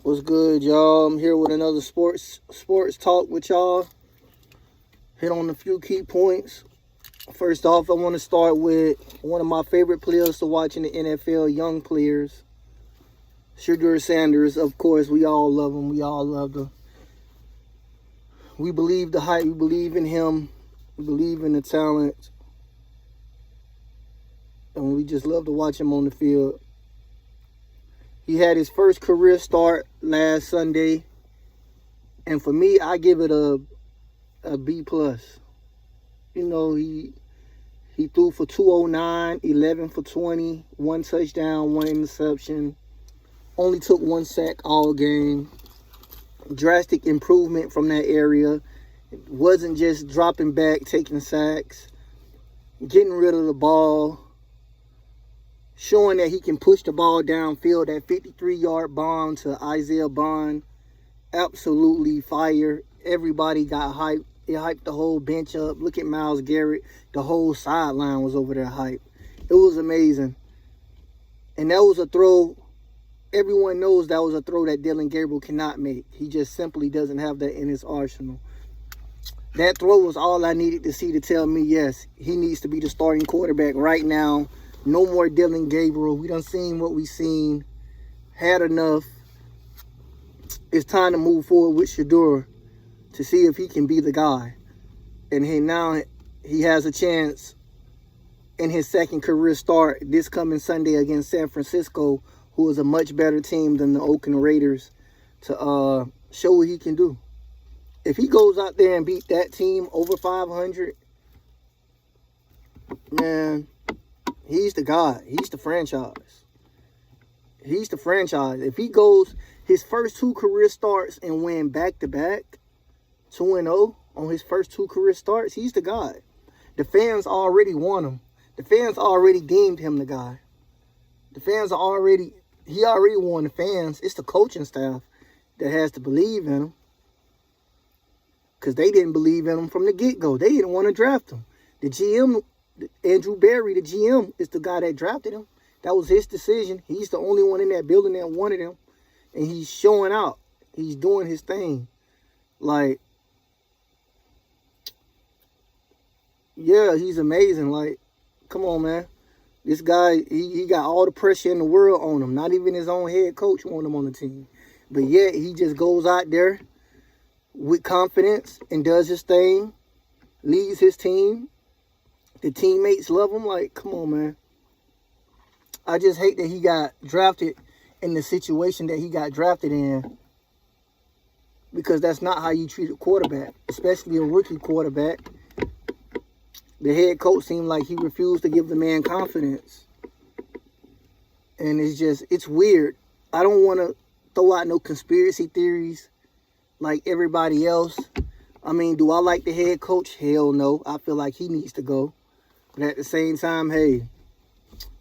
What's good, y'all? I'm here with another sports talk with y'all. Hit on a few key points. First off, I want to start with one of my favorite players to watch in the NFL, young players. Shedeur Sanders, of course, we all love him. We all love him. We believe the hype. We believe in him. We believe in the talent. And we just love to watch him on the field. He had his first career start last Sunday. And for me, I give it a B+. You know, he threw for 209, 11 for 20, 1 touchdown, 1 interception. Only took 1 sack all game. Drastic improvement from that area. It wasn't just dropping back, taking sacks, getting rid of the ball, showing that he can push the ball downfield. That 53-yard bomb to Isaiah Bond, absolutely fire. Everybody got hyped. It hyped the whole bench up. Look at Myles Garrett. The whole sideline was over there hyped. It was amazing. And that was a throw. Everyone knows that was a throw that Dillon Gabriel cannot make. He just simply doesn't have that in his arsenal. That throw was all I needed to see to tell me, yes, he needs to be the starting quarterback right now. No more Dillon Gabriel. We done seen what we seen. Had enough. It's time to move forward with Shedeur to see if he can be the guy. And now he has a chance in his second career start this coming Sunday against San Francisco, who is a much better team than the Oakland Raiders, to show what he can do. If he goes out there and beat that team over 500, man, he's the guy. He's the franchise. He's the franchise. If he goes his first 2 career starts and win back-to-back, 2-0 on his first 2 career starts, he's the guy. The fans already want him. The fans already deemed him the guy. The fans are already, he already won the fans. It's the coaching staff that has to believe in him. Because they didn't believe in him from the get-go. They didn't want to draft him. The GM, Andrew Berry, the GM, is the guy that drafted him. That was his decision. He's the only one in that building that wanted him. And he's showing out. He's doing his thing. Like, yeah, he's amazing. Like, come on, man. This guy, he got all the pressure in the world on him. Not even his own head coach wanted him on the team. But yet, he just goes out there with confidence and does his thing, leads his team. The teammates love him. Like, come on, man. I just hate that he got drafted in the situation that he got drafted in, because that's not how you treat a quarterback, especially a rookie quarterback. The head coach seemed like he refused to give the man confidence. And it's weird. I don't want to throw out no conspiracy theories like everybody else. I mean, do I like the head coach? Hell no. I feel like he needs to go. But at the same time, hey,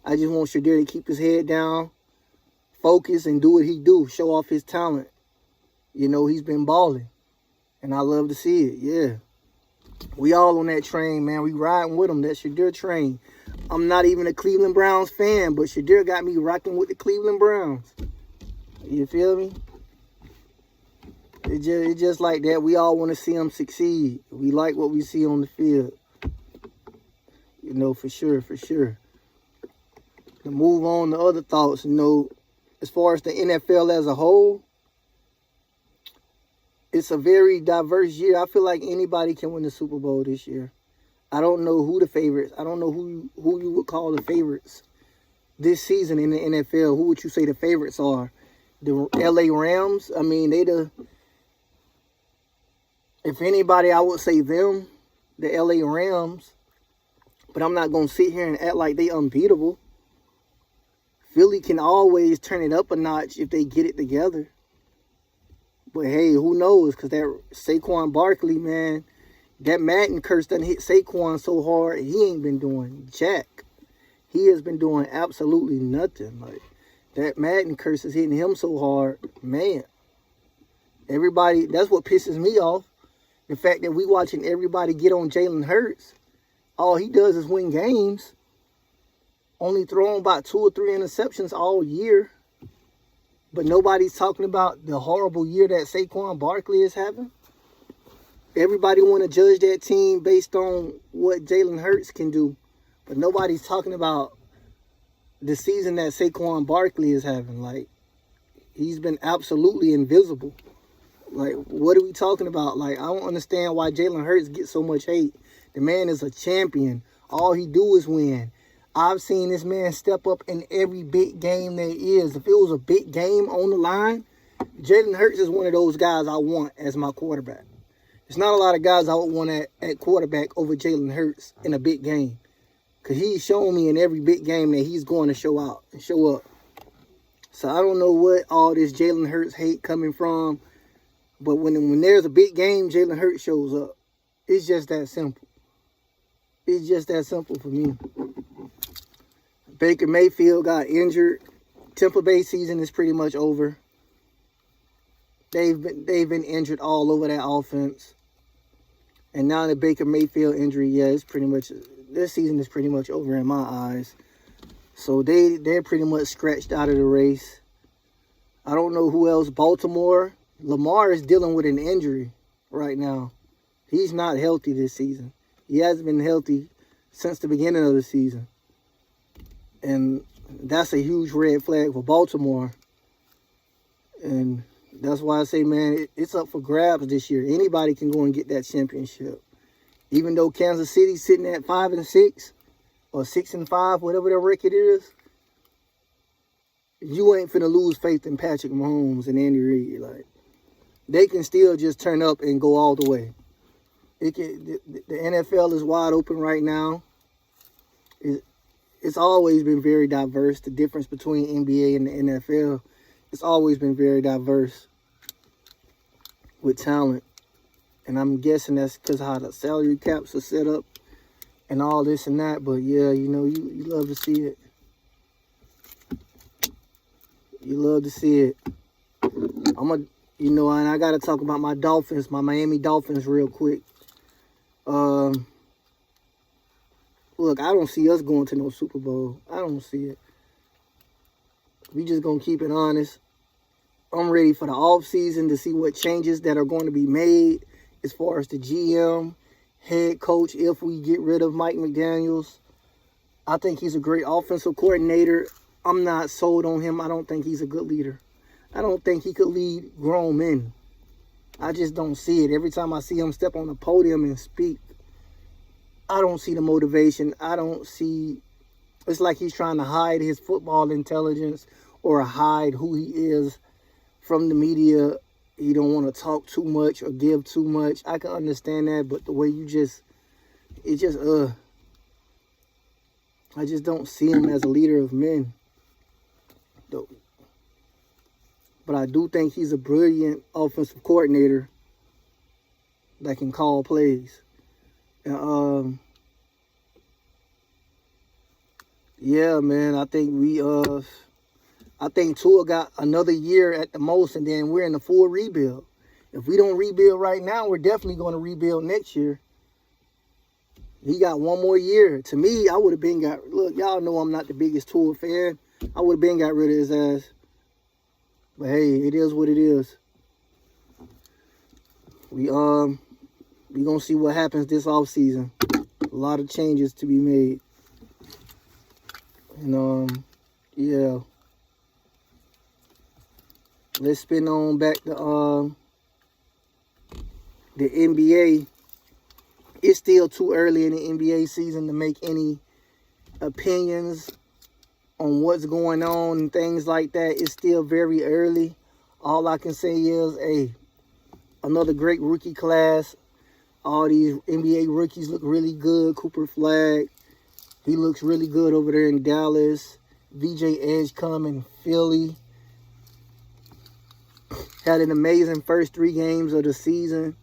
I just want Shedeur to keep his head down, focus, and do what he do. Show off his talent. You know, he's been balling. And I love to see it, yeah. We all on that train, man. We riding with him, that Shedeur train. I'm not even a Cleveland Browns fan, but Shedeur got me rocking with the Cleveland Browns. You feel me? It's just like that. We all want to see him succeed. We like what we see on the field. You know, for sure, for sure. To move on to other thoughts, you know, as far as the NFL as a whole, it's a very diverse year. I feel like anybody can win the Super Bowl this year. I don't know who the favorites. I don't know who you would call the favorites this season in the NFL. Who would you say the favorites are? The LA Rams? I mean, if anybody, I would say them, the LA Rams. But I'm not going to sit here and act like they unbeatable. Philly can always turn it up a notch if they get it together. But hey, who knows? Because that Saquon Barkley, man, that Madden curse done hit Saquon so hard, he ain't been doing jack. He has been doing absolutely nothing. Like, that Madden curse is hitting him so hard, man. Everybody, that's what pisses me off. The fact that we watching everybody get on Jalen Hurts. All he does is win games. Only thrown about 2 or 3 interceptions all year. But nobody's talking about the horrible year that Saquon Barkley is having. Everybody want to judge that team based on what Jalen Hurts can do. But nobody's talking about the season that Saquon Barkley is having. Like, he's been absolutely invisible. Like, what are we talking about? Like, I don't understand why Jalen Hurts gets so much hate. The man is a champion. All he do is win. I've seen this man step up in every big game there is. If it was a big game on the line, Jalen Hurts is one of those guys I want as my quarterback. There's not a lot of guys I would want at quarterback over Jalen Hurts in a big game. Because he's shown me in every big game that he's going to show out and show up. So I don't know what all this Jalen Hurts hate coming from. But when there's a big game, Jalen Hurts shows up. It's just that simple. It's just that simple for me. Baker Mayfield got injured. Tampa Bay season is pretty much over. They've been injured all over that offense. And now the Baker Mayfield injury, yeah, it's pretty much, this season is pretty much over in my eyes. So they're pretty much scratched out of the race. I don't know who else. Baltimore. Lamar is dealing with an injury right now. He's not healthy this season. He hasn't been healthy since the beginning of the season. And that's a huge red flag for Baltimore. And that's why I say, man, it's up for grabs this year. Anybody can go and get that championship. Even though Kansas City's sitting at 5-6 or 6-5, whatever their record is, you ain't finna lose faith in Patrick Mahomes and Andy Reid. Like, they can still just turn up and go all the way. The NFL is wide open right now. It's always been very diverse. The difference between NBA and the NFL, it's always been very diverse with talent. And I'm guessing that's because how the salary caps are set up and all this and that. But yeah, you know, you love to see it. You love to see it. And I got to talk about my Dolphins, my Miami Dolphins real quick. Look, I don't see us going to no Super Bowl. I don't see it. We just going to keep it honest. I'm ready for the offseason to see what changes that are going to be made as far as the GM, head coach, if we get rid of Mike McDaniels. I think he's a great offensive coordinator. I'm not sold on him. I don't think he's a good leader. I don't think he could lead grown men. I just don't see it. Every time I see him step on the podium and speak, I don't see the motivation. I don't see... It's like he's trying to hide his football intelligence or hide who he is from the media. He don't want to talk too much or give too much. I can understand that, but the way I just don't see him as a leader of men. But I do think he's a brilliant offensive coordinator that can call plays. Yeah, man, I think Tua got another year at the most, and then we're in a full rebuild. If we don't rebuild right now, we're definitely going to rebuild next year. He got one more year. To me, I would have been look, y'all know I'm not the biggest Tua fan. I would have been got rid of his ass. But hey, it is what it is. We gonna see what happens this offseason. A lot of changes to be made. And yeah. Let's spin on back to the NBA. It's still too early in the NBA season to make any opinions on what's going on and things like that. It's still very early. All I can say is, another great rookie class. All these NBA rookies look really good. Cooper Flag, he looks really good over there in Dallas. VJ Edgecombe in Philly. Had an amazing first 3 games of the season.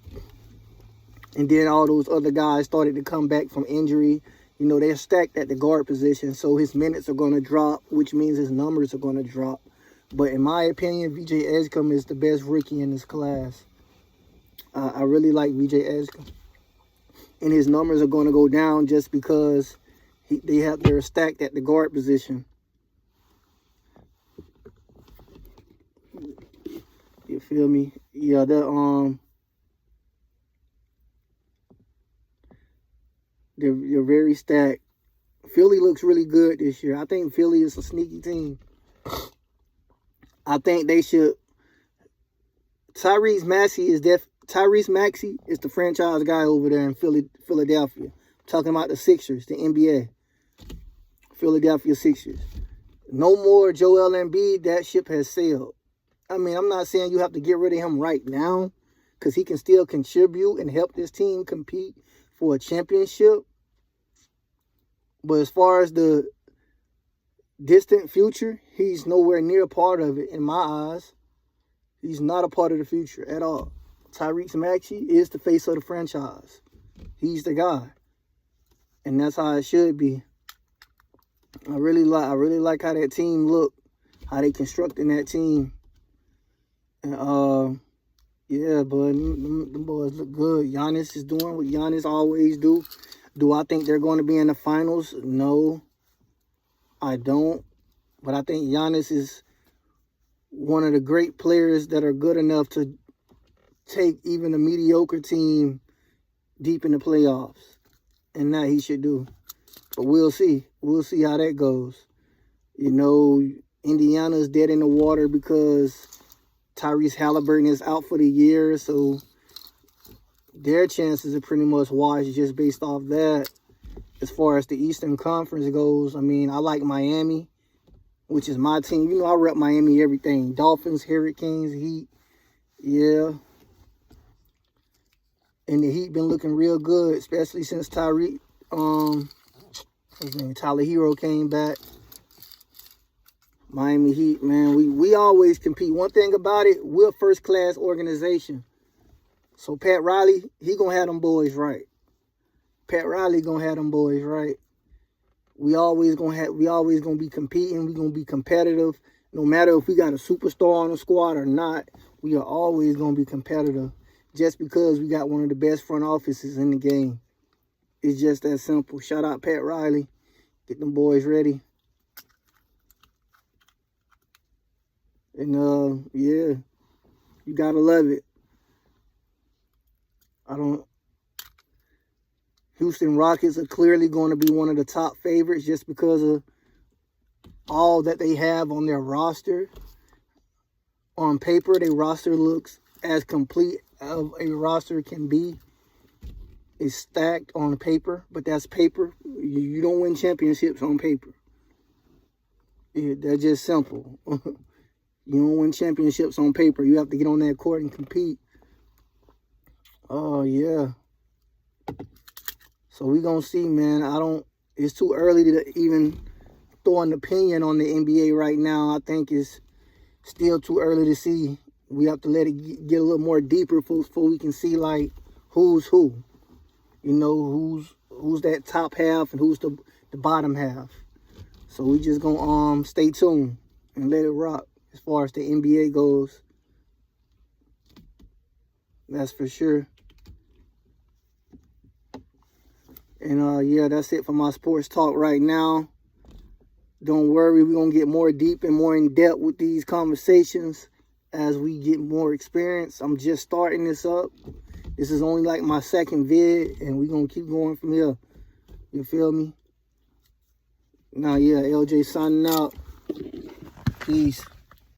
And then all those other guys started to come back from injury. You know, they're stacked at the guard position, so his minutes are going to drop, which means his numbers are going to drop. But in my opinion, VJ Edgecombe is the best rookie in this class. I really like VJ Edgecombe. And his numbers are going to go down just because they're stacked at the guard position. feel me? Yeah, they're very stacked. Philly looks really good this year. I think Philly is a sneaky team. I think they should. Tyrese Maxey is the franchise guy over there in Philadelphia. I'm talking about the Sixers, the NBA. Philadelphia Sixers. No more Joel Embiid. That ship has sailed. I mean, I'm not saying you have to get rid of him right now, because he can still contribute and help this team compete for a championship. But as far as the distant future, he's nowhere near a part of it in my eyes. He's not a part of the future at all. Tyrese Maxey is the face of the franchise. He's the guy. And that's how it should be. I really like how that team look, how they constructing that team. And yeah, but them boys look good. Giannis is doing what Giannis always do. Do I think they're going to be in the finals? No, I don't. But I think Giannis is one of the great players that are good enough to take even a mediocre team deep in the playoffs. And that he should do. But we'll see. We'll see how that goes. You know, Indiana's dead in the water because Tyrese Halliburton is out for the year. So their chances are pretty much washed just based off that. As far as the Eastern Conference goes, I mean, I like Miami, which is my team. You know, I rep Miami everything. Dolphins, Hurricanes, Heat. Yeah. And the Heat been looking real good, especially since Tyler Hero came back. Miami Heat, man, we always compete. One thing about it, we're a first-class organization. So Pat Riley, he gonna have them boys right. Pat Riley gonna have them boys right. We always gonna be competing. We gonna be competitive. No matter if we got a superstar on the squad or not, we are always gonna be competitive. Just because we got one of the best front offices in the game. It's just that simple. Shout out Pat Riley. Get them boys ready. And yeah, you gotta love it. Houston Rockets are clearly going to be one of the top favorites just because of all that they have on their roster. On paper, their roster looks as complete of a roster can be. It's stacked on paper, but that's paper. You don't win championships on paper. They're just simple. You don't win championships on paper. You have to get on that court and compete. Oh, yeah. So we going to see, man. It's too early to even throw an opinion on the NBA right now. I think it's still too early to see. We have to let it get a little more deeper before we can see, like, who's who. You know, who's that top half and who's the bottom half. So we just going to stay tuned and let it rock as far as the NBA goes. That's for sure. And yeah, that's it for my sports talk right now. Don't worry, we're going to get more deep and more in depth with these conversations as we get more experience. I'm just starting this up. This is only like my second vid, and we're going to keep going from here. You feel me? Now, yeah, LJ signing out. Peace.